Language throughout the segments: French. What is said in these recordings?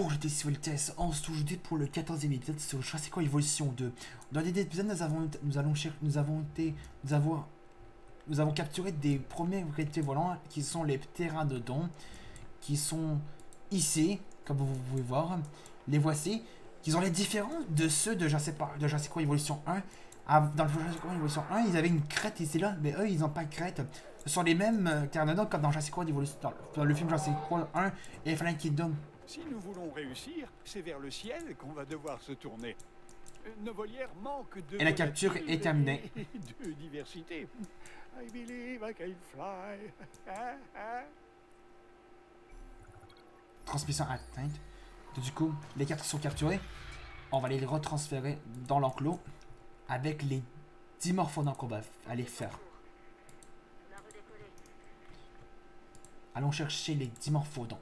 Bonjour, j'étais sur le TS 11, toujours pour le 14e épisode sur Jurassic World Evolution 2. Dans les épisodes, nous avons capturé des premiers reptiles volants qui sont les pteranodons, qui sont ici, comme vous pouvez voir. Les voici, qui ont les différences de ceux de Jurassic World Evolution 1. Dans le Jurassic World Evolution 1, ils avaient une crête ici là, mais eux, ils n'ont pas de crête. Ce sont les mêmes pteranodons comme dans Jurassic World Evolution, dans le film Jurassic World 1 et Fallen Kingdom. Si nous voulons réussir, c'est vers le ciel qu'on va devoir se tourner. Nos volières manquent de... Et la capture est terminée. De diversité. I believe I can fly. Transmission atteinte. Du coup, les cartes sont capturées. On va les retransférer dans l'enclos avec les dimorphodons qu'on va aller faire. Allons chercher les dimorphodons.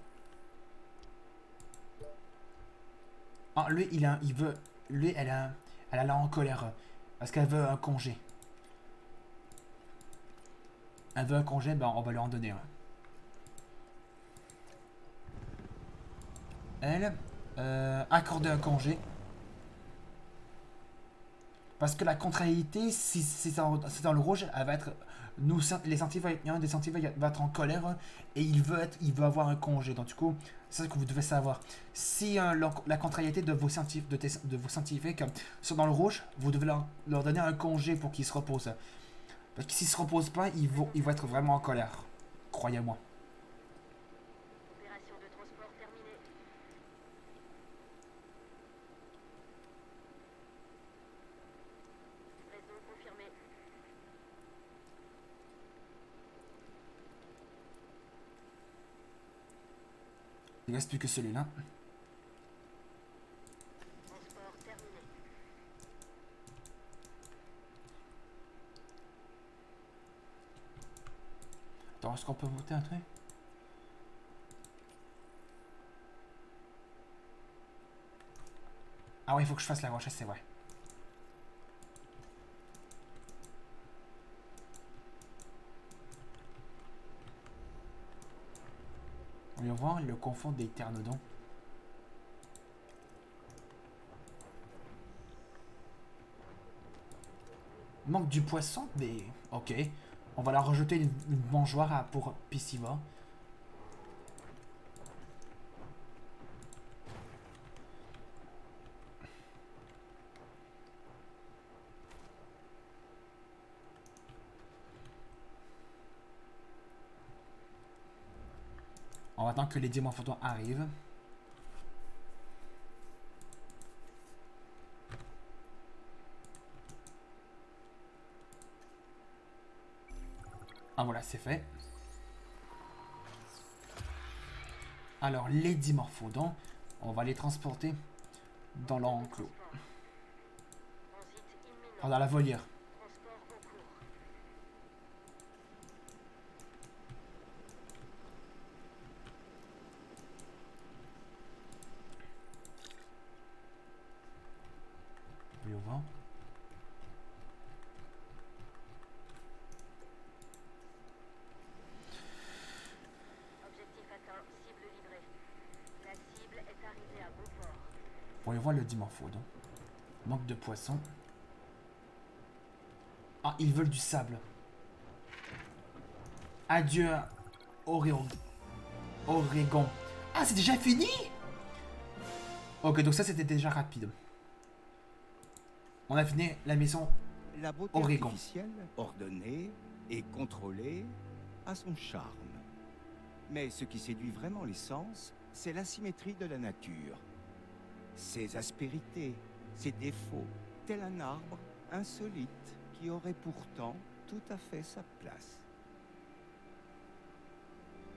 Ah, lui, il veut... Lui, elle a l'air en colère. Parce qu'elle veut un congé. Elle veut un congé, ben on va lui en donner un. Elle, accorder un congé. Parce que la contrariété, si c'est dans le rouge, elle va être... Nous, les scientifiques, un des scientifiques va être en colère et il veut avoir un congé. Donc du coup, c'est ça que vous devez savoir. Si la contrariété de vos scientifiques sont dans le rouge, vous devez leur donner un congé pour qu'ils se reposent. Parce que s'ils se reposent pas, ils vont être vraiment en colère. Croyez-moi. Opération de transport terminée. Réseau confirmé. Il ne reste plus que celui-là. Transport terminé. Attends, est-ce qu'on peut voter un truc? Ah ouais, il faut que je fasse la recherche, c'est vrai. On va voir le confond des pteranodons. Il manque du poisson, mais ok. On va leur rajouter une mangeoire pour Pisciva. On va attendre que les dimorphodons arrivent. Ah voilà, c'est fait. Alors, les dimorphodons, on va les transporter dans l'enclos. Transit imminent. Enfin, dans la volière. Transport en cours. Voyons voir. Objectif atteint. Cible livrée. La cible est arrivée à bon port. Voyons voir le dimorphodon. Manque de poisson. Ah, ils veulent du sable. Adieu, Oregon. Ah, c'est déjà fini? Ok, donc ça, c'était déjà rapide. On a fini la mission. La beauté Oregon. artificielle, ordonnée et contrôlée, a son charme. Mais ce qui séduit vraiment les sens, c'est l'asymétrie de la nature. Ses aspérités, ses défauts, tel un arbre insolite qui aurait pourtant tout à fait sa place.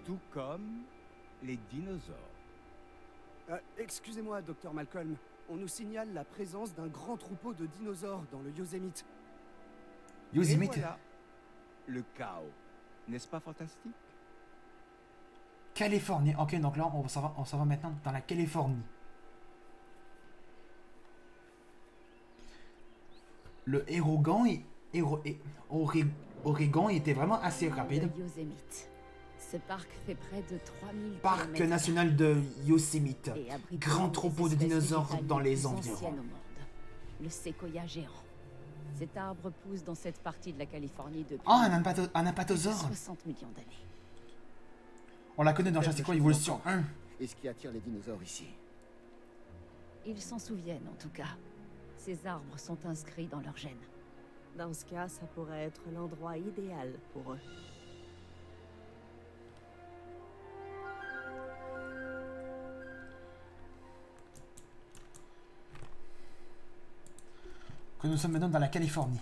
Tout comme les dinosaures. Excusez-moi, docteur Malcolm. On nous signale la présence d'un grand troupeau de dinosaures dans le Yosemite. Yosemite. Et voilà, le chaos. N'est-ce pas fantastique? Californie. Ok, donc là, on s'en va maintenant dans la Californie. Le Oregon était vraiment assez rapide. Le Yosemite. Ce parc fait près de 3000 Parc kilomètres national de Yosemite. et abrite Grand l'une des troupeau de espèces dinosaures végétales dans les plus environs. anciennes au monde, le séquoia géant. Cet arbre pousse dans cette partie de la Californie depuis Oh, un apatosaure. 60 millions d'années. On la connaît dans Jurassic World Evolution 1. Et ce qui attire les dinosaures ici. Ils s'en souviennent en tout cas. Ces arbres sont inscrits dans leur gènes. Dans ce cas, ça pourrait être l'endroit idéal pour eux. Que nous sommes maintenant dans la Californie.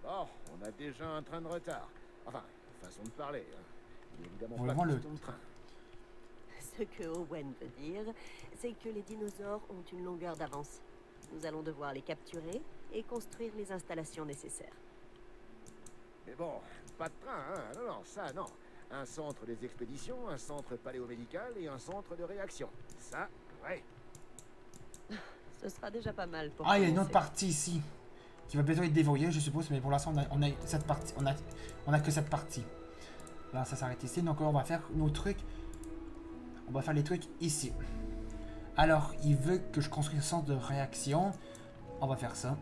Bon, on a déjà un train de retard. Enfin, façon de parler. Hein. Il est évidemment Pour pas le moment, question de train. Ce que Owen veut dire, c'est que les dinosaures ont une longueur d'avance. Nous allons devoir les capturer et construire les installations nécessaires. Mais bon, pas de train, hein. Non, ça, non. Un centre des expéditions, un centre paléomédical et un centre de réaction. Ça, ouais. Ce sera déjà pas mal pour Ah, il y a une commencer. autre partie ici. Qui va bientôt être déverrouillée, je suppose, mais pour l'instant, on a cette partie. On a que cette partie. Là, ça s'arrête ici. Donc, on va faire nos trucs. On va faire les trucs ici. Alors, il veut que je construise un centre de réaction. On va faire ça.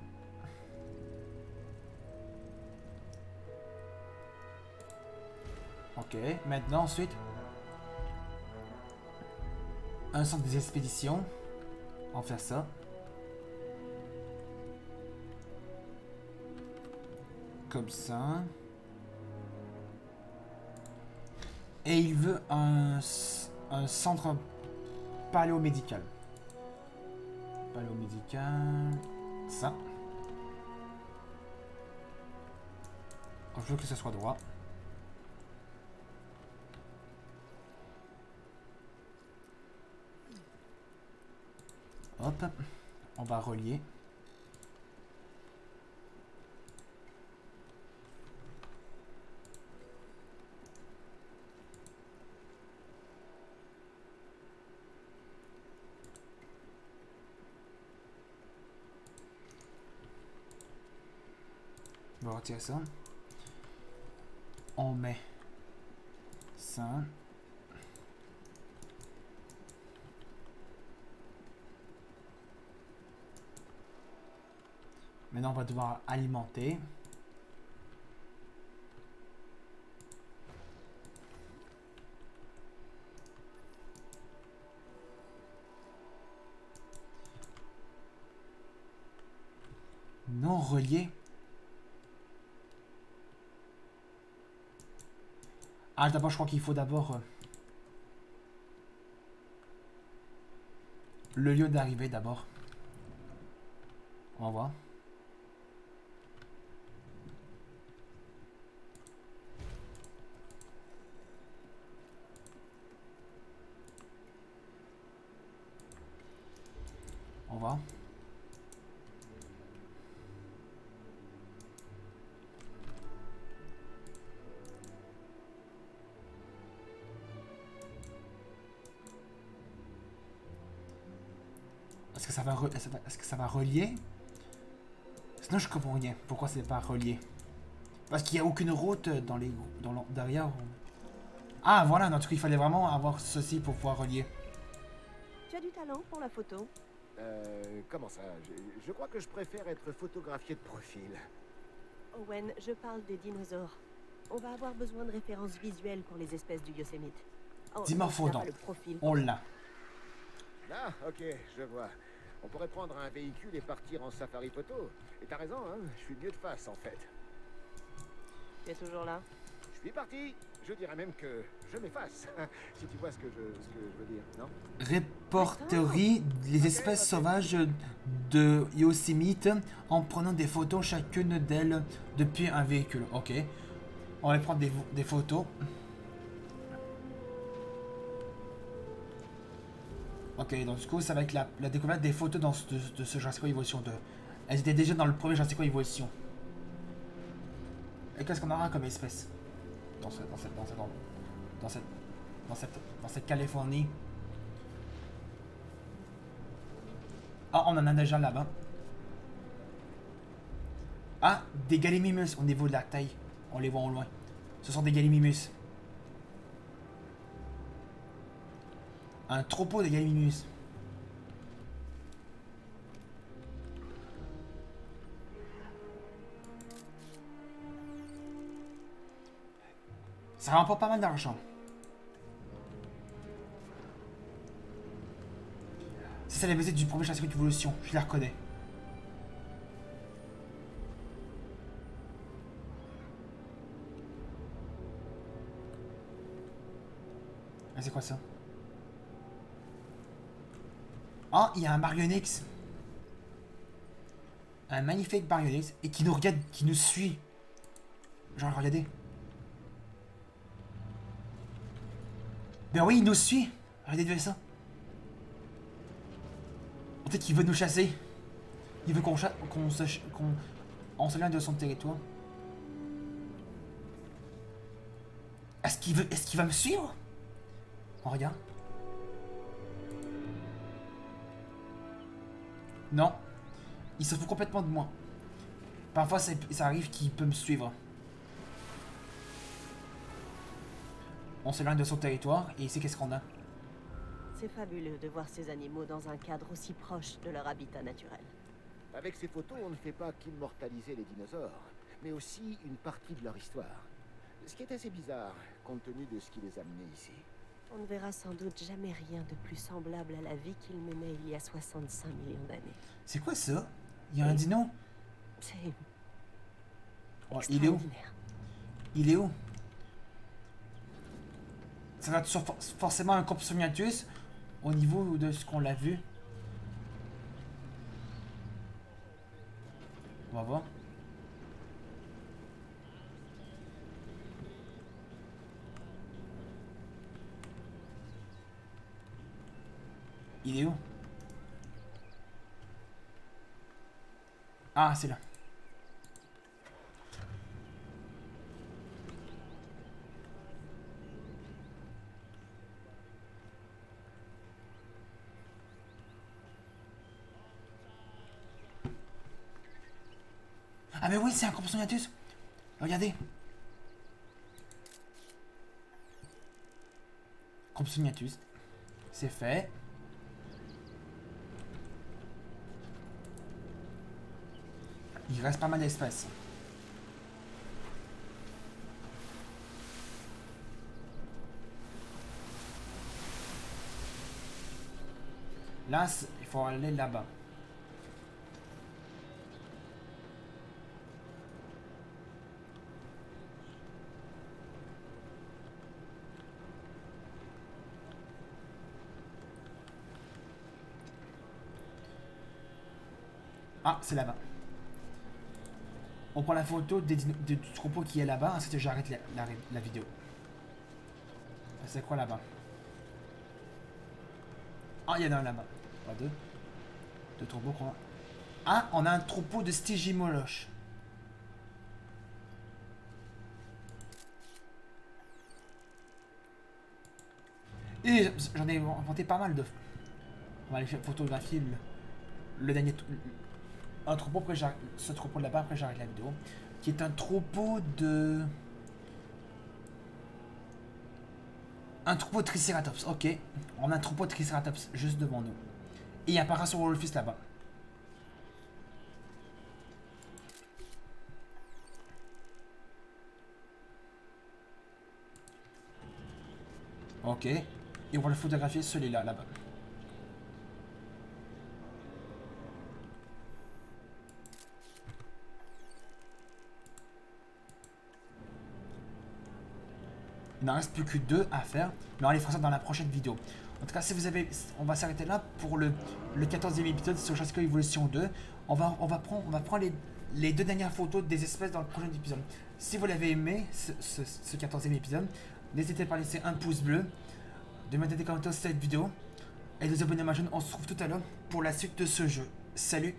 Ok, maintenant, ensuite. Un centre des expéditions. On va faire ça. Comme ça. Et il veut un centre paléomédical. Paléomédical. Ça. Je veux que ce soit droit. Hop. On va relier. On va retirer ça. On met ça. Maintenant, on va devoir alimenter. Non relié. Ah, d'abord, je crois qu'il faut d'abord le lieu d'arrivée d'abord. On va voir. On va. Est-ce que ça va, est-ce que ça va relier? Sinon, je comprends rien. Pourquoi c'est pas relié? Parce qu'il n'y a aucune route dans les derrière. Ah, voilà. En tout cas, il fallait vraiment avoir ceci pour pouvoir relier. Tu as du talent pour la photo. Comment ça? Je crois que je préfère être photographié de profil. Owen, je parle des dinosaures. On va avoir besoin de références visuelles pour les espèces du Yosemite. Oh, Dimorphodon. t'as pas le profil. On l'a. Ah, ok, je vois. On pourrait prendre un véhicule et partir en safari photo. Et t'as raison, hein, je suis mieux de face en fait. Tu es toujours là? Je suis parti. Je dirais même que je m'efface. Si tu vois ce que je veux dire, non? Répertorie les espèces sauvages de Yosemite en prenant des photos chacune d'elles depuis un véhicule. Ok. On va prendre des photos. Ok, donc du coup, ça va être la découverte des photos de ce Jurassic World Evolution 2. Elles étaient déjà dans le premier Jurassic World Evolution. Et qu'est-ce qu'on aura comme espèce dans cette Californie? Ah, on en a déjà là-bas. Ah, des Gallimimus au niveau de la taille. On les voit au loin. Ce sont des Gallimimus. Un troupeau de Gallimimus. Ça rapporte pas mal d'argent. Ça, c'est la musique du premier chasseur d'évolution. Je la reconnais. Ah, c'est quoi ça? Ah, il y a un Baryonyx. Un magnifique Baryonyx. Et qui nous regarde, qui nous suit. Genre, regardez. Ben oui, il nous suit. Regardez ça. Peut-être qu'il veut nous chasser. Il veut qu'on s'éloigne de son territoire. Est-ce qu'il va me suivre? On regarde. Non. Il se fout complètement de moi. Parfois, ça arrive qu'il peut me suivre. On s'éloigne de son territoire et ici, qu'est-ce qu'on a? C'est fabuleux de voir ces animaux dans un cadre aussi proche de leur habitat naturel. Avec ces photos, on ne fait pas qu'immortaliser les dinosaures, mais aussi une partie de leur histoire. Ce qui est assez bizarre, compte tenu de ce qui les a menés ici. On ne verra sans doute jamais rien de plus semblable à la vie qu'ils menaient il y a 65 millions d'années. C'est quoi ça? Il y a un dino? C'est Oh, il est où? extraordinaire. Il est où? Ça va être forcément un Compsognathus au niveau de ce qu'on l'a vu. On va voir. Il est où? Ah, c'est là. Ah mais oui, c'est un Compsognathus. Regardez. Compsognathus. C'est fait. Il reste pas mal d'espace. Là, il faut aller là-bas. Ah, c'est là-bas. On prend la photo du troupeau qui est là-bas, ensuite j'arrête la vidéo. C'est quoi là-bas? Ah, il y en a un là-bas. Pas deux. Deux troupeaux qu'on a. Ah, on a un troupeau de Stygimoloch. Et j'en ai inventé pas mal de... On va aller photographier le dernier... Un troupeau, après ce troupeau là-bas, après j'arrête la vidéo. Qui est un troupeau de... Un troupeau de Triceratops, ok. On a un troupeau de Triceratops juste devant nous. Et il y a un Parasaurolophus là-bas. Ok. Et on va le photographier celui-là, là-bas. Il n'en reste plus que 2 à faire, mais on les fera ça dans la prochaine vidéo. En tout cas, si vous avez, on va s'arrêter là pour le 14e épisode sur Jurassic Evolution 2. On va prendre les 2 dernières photos des espèces dans le prochain épisode. Si vous l'avez aimé, ce 14e épisode, n'hésitez pas à laisser un pouce bleu, de mettre des commentaires sur cette vidéo et de vous abonner à ma chaîne. On se retrouve tout à l'heure pour la suite de ce jeu. Salut!